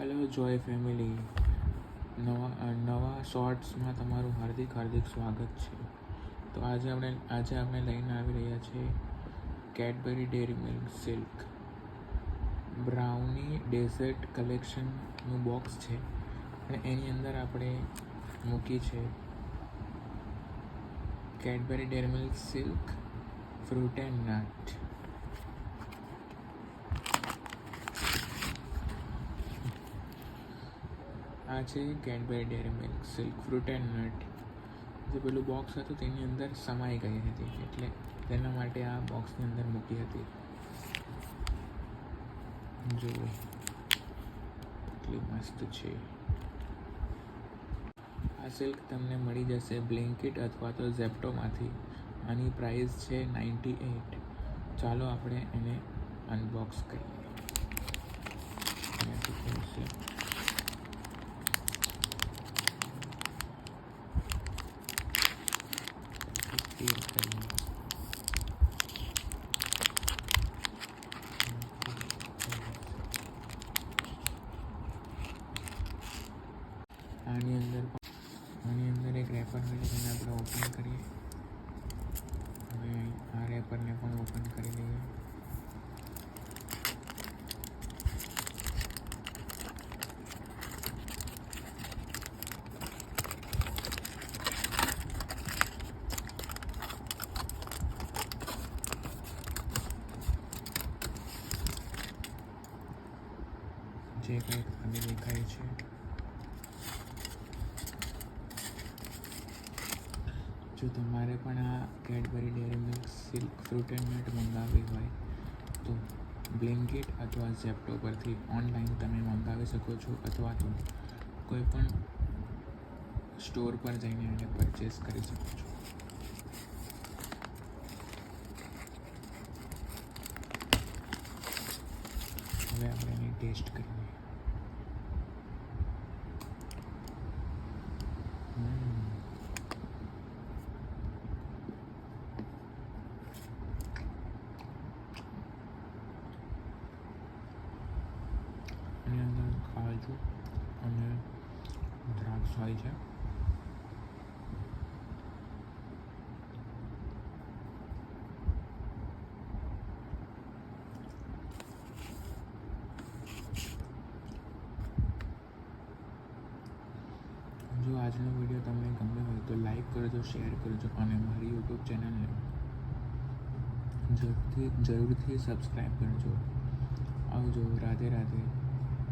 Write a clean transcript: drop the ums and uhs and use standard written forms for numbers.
Hello જોય family, નવા શોર્ટ્સમાં તમારું હાર્દિક સ્વાગત છે. તો આજે આપણે લઈને આવી રહ્યા છીએ Cadbury Dairy Milk Silk brownie dessert કલેક્શનનું બોક્સ છે અને એની અંદર આપણે મૂકી છે Cadbury Dairy Milk Silk Fruit and Nut. આ છે Cadbury Dairy Milk Silk Fruit and Nut. જે પેલું બોક્સ હતું તેની અંદર સમાઈ ગઈ હતી, એટલે તેના માટે આ બોક્સની અંદર મૂકી હતી. જુઓ કેટલી મસ્ત છે. આ સિલ્ક તમને મળી જશે બ્લિંકિટ અથવા તો ઝેપ્ટોમાંથી. આની પ્રાઇસ છે 98. ચાલો આપણે એને અનબોક્સ કરીએ. આની અંદર એક રેપર હોય છે, તેને આપણે ઓપન કરીએ. હવે આ રેપરને પણ ઓપન કરી લઈએ. જે કંઈક હવે દેખાય છે, જો તમારે પણ આ Cadbury Dairy Milk Silk Fruit and Nut મંગાવવી હોય તો બ્લિંકિટ અથવા ઝેપ્ટો પરથી ઓનલાઈન તમે મંગાવી શકો છો, અથવા તો કોઈ પણ સ્ટોર પર જઈને એને પરચેસ કરી શકો છો. હવે આપણે એને ટેસ્ટ કરીએ. એની અંદર કાજુ અને દ્રાક્ષ હોય છે. જો આજનો વિડીયો તમને ગમ્યો હોય તો લાઈક કરજો, શેર કરજો અને મારી યુટ્યુબ ચેનલને જરૂરથી સબસ્ક્રાઈબ કરજો. આવજો. રાધે રાધે.